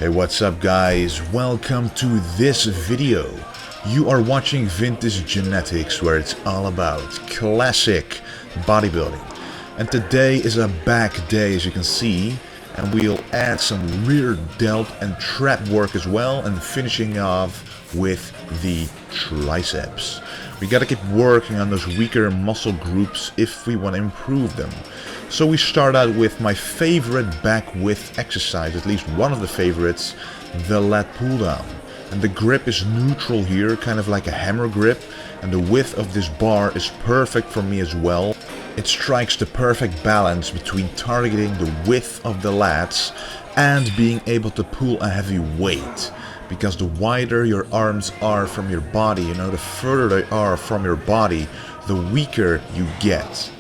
Hey, what's up guys? Welcome to this video. You are watching Vintage Genetics, where it's all about classic bodybuilding. And today is a back day, as you can see, and we'll add some rear delt and trap work as well, and finishing off with the triceps. We gotta keep working on those weaker muscle groups if we want to improve them. So we start out with my favorite back width exercise, at least one of the favorites, the lat pulldown. And the grip is neutral here, kind of like a hammer grip, and the width of this bar is perfect for me as well. It strikes the perfect balance between targeting the width of the lats and being able to pull a heavy weight. Because the wider your arms are from your body, the further they are from your body, the weaker you get.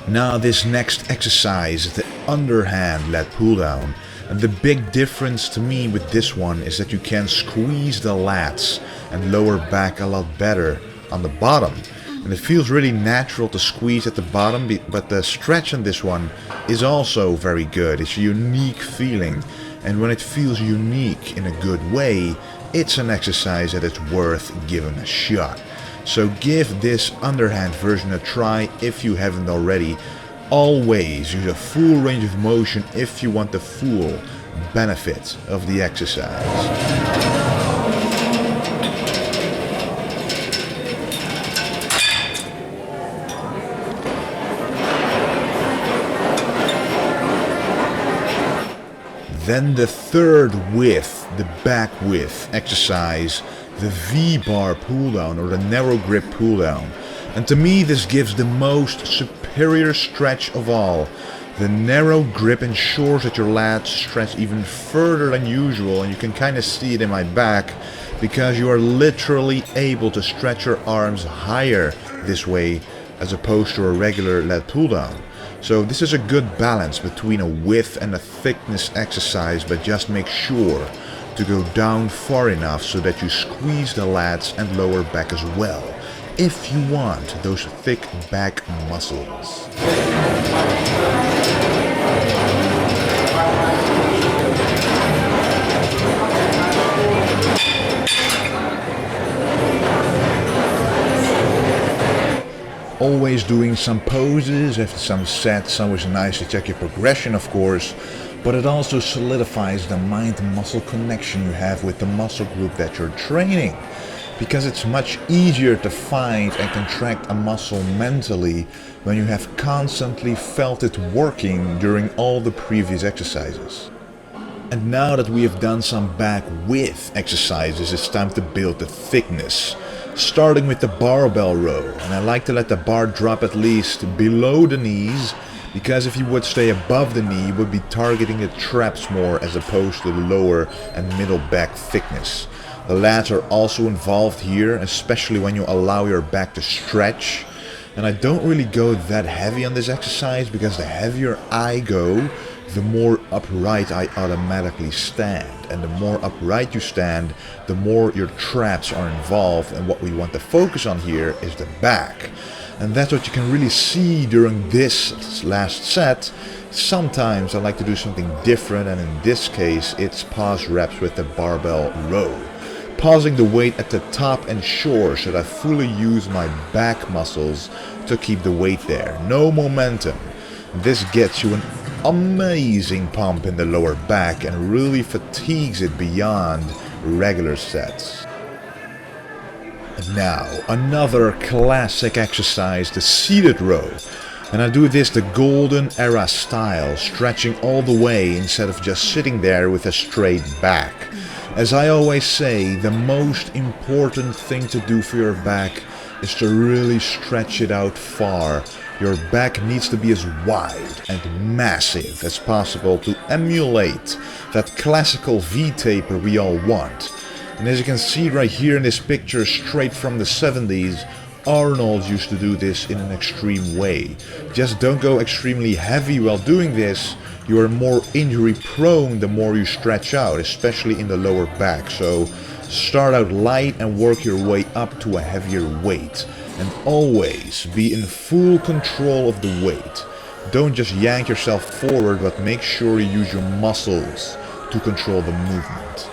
Now this next exercise is the underhand lat pulldown, and the big difference to me with this one is that you can squeeze the lats and lower back a lot better on the bottom. And it feels really natural to squeeze at the bottom, but the stretch on this one is also very good. It's a unique feeling, and when it feels unique in a good way, it's an exercise that is worth giving a shot. So give this underhand version a try if you haven't already. Always use a full range of motion if you want the full benefit of the exercise. Then the third width, the back width exercise, the VBar Pulldown, or the narrow grip pulldown. And to me this gives the most superior stretch of all. The narrow grip ensures that your lats stretch even further than usual, and you can kind of see it in my back because you are literally able to stretch your arms higher this way as opposed to a regular lat pulldown. So this is a good balance between a width and a thickness exercise, but just make sure to go down far enough so that you squeeze the lats and lower back as well, if you want those thick back muscles. Always doing some poses after some sets. Always nice to check your progression, of course, but it also solidifies the mind-muscle connection you have with the muscle group that you're training, because it's much easier to find and contract a muscle mentally when you have constantly felt it working during all the previous exercises. And now that we have done some back width exercises, it's time to build the thickness, starting with the barbell row. And I like to let the bar drop at least below the knees, because if you would stay above the knee, you would be targeting the traps more as opposed to the lower and middle back thickness. The lats are also involved here, especially when you allow your back to stretch. And I don't really go that heavy on this exercise, because the heavier I go, the more upright I automatically stand. And the more upright you stand, the more your traps are involved, and what we want to focus on here is the back. And that's what you can really see during this last set. Sometimes I like to do something different, and in this case it's Passe Reps with the Barbell Row. Pausing the weight at the top and shore so that I fully use my back muscles to keep the weight there. No momentum. This gets you an amazing pump in the lower back and really fatigues it beyond regular sets. And now another classic exercise, the seated row. And I do this the golden era style, stretching all the way instead of just sitting there with a straight back. As I always say, the most important thing to do for your back is to really stretch it out far. Your back needs to be as wide and massive as possible to emulate that classical V-taper we all want. And as you can see right here in this picture straight from the 70s, Arnold used to do this in an extreme way. Just don't go extremely heavy while doing this. You are more injury prone the more you stretch out, especially in the lower back. So start out light and work your way up to a heavier weight. And always be in full control of the weight. Don't just yank yourself forward, but make sure you use your muscles to control the movement.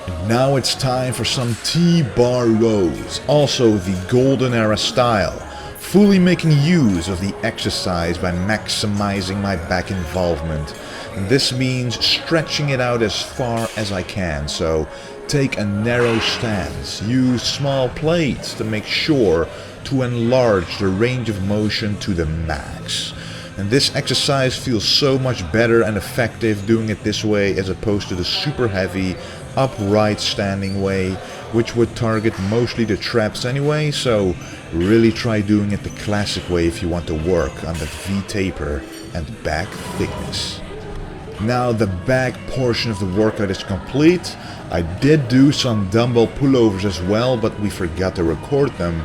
And now it's time for some TBar Rows, also the golden era style, fully making use of the exercise by maximizing my back involvement. And this means stretching it out as far as I can, so take a narrow stance, use small plates to make sure to enlarge the range of motion to the max. And this exercise feels so much better and effective doing it this way as opposed to the super heavy upright standing way, which would target mostly the traps anyway, so really try doing it the classic way if you want to work on the V-taper and back thickness. Now the back portion of the workout is complete. I did do some dumbbell pullovers as well, but we forgot to record them.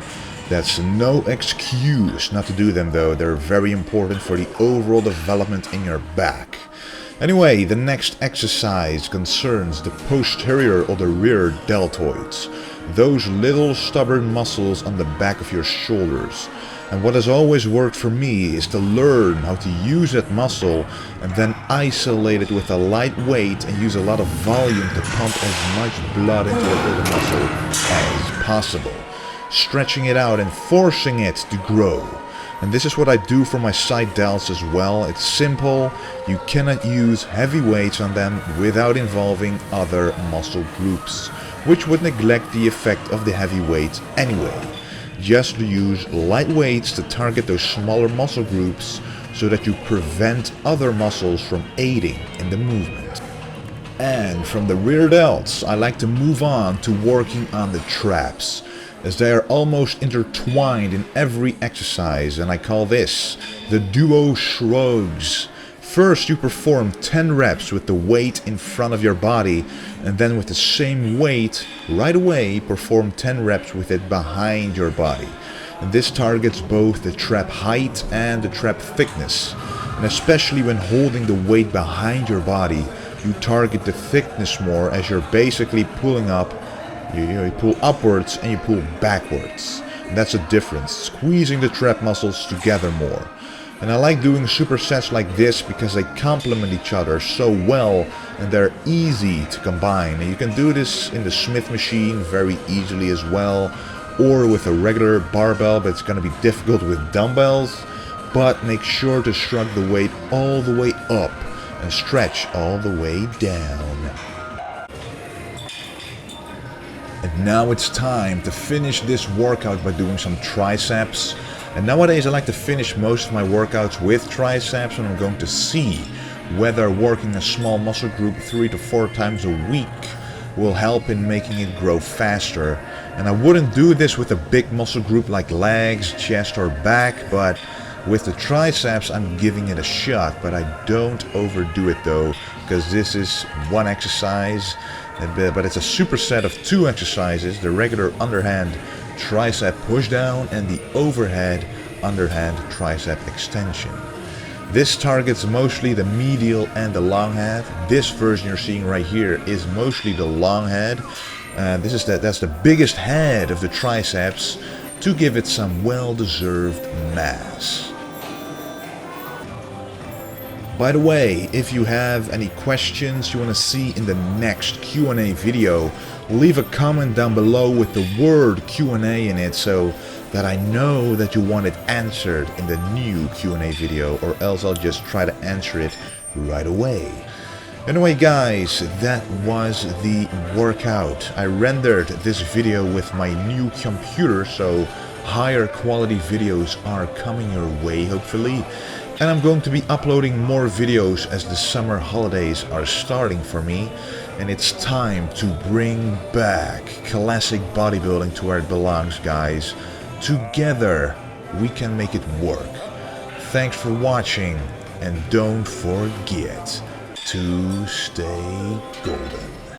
That's no excuse not to do them though, they're very important for the overall development in your back. Anyway, the next exercise concerns the posterior or the rear deltoids, those little stubborn muscles on the back of your shoulders. And what has always worked for me is to learn how to use that muscle and then isolate it with a light weight and use a lot of volume to pump as much blood into that little muscle as possible, stretching it out and forcing it to grow. And this is what I do for my side delts as well. It's simple, you cannot use heavy weights on them without involving other muscle groups, which would neglect the effect of the heavy weights anyway. Just use light weights to target those smaller muscle groups so that you prevent other muscles from aiding in the movement. And from the rear delts, I like to move on to working on the traps, as they are almost intertwined in every exercise, and I call this the duo Shrugs. First you perform 10 reps with the weight in front of your body, and then with the same weight right away perform 10 reps with it behind your body. And this targets both the trap height and the trap thickness, and especially when holding the weight behind your body, you target the thickness more as you're basically pulling up. You pull upwards and you pull backwards. And that's the difference, squeezing the trap muscles together more. And I like doing supersets like this because they complement each other so well and they're easy to combine. And you can do this in the Smith machine very easily as well, or with a regular barbell, but it's going to be difficult with dumbbells. But make sure to shrug the weight all the way up and stretch all the way down. And now it's time to finish this workout by doing some triceps. And nowadays I like to finish most of my workouts with triceps, and I'm going to see whether working a small muscle group 3 to 4 times a week will help in making it grow faster. And I wouldn't do this with a big muscle group like legs, chest or back, but with the triceps I'm giving it a shot. But I don't overdo it though, because this is one exercise. But it's a superset of 2 exercises, the regular underhand tricep pushdown and the overhead underhand tricep extension. This targets mostly the medial and the long head. This version you're seeing right here is mostly the long head. That's the biggest head of the triceps to give it some well-deserved mass. By the way, if you have any questions you want to see in the next Q&A video, leave a comment down below with the word Q&A in it so that I know that you want it answered in the new Q&A video, or else I'll just try to answer it right away. Anyway guys, that was the workout. I rendered this video with my new computer, so higher quality videos are coming your way hopefully. And I'm going to be uploading more videos as the summer holidays are starting for me. And it's time to bring back classic bodybuilding to where it belongs, guys. Together, we can make it work. Thanks for watching, and don't forget to stay golden.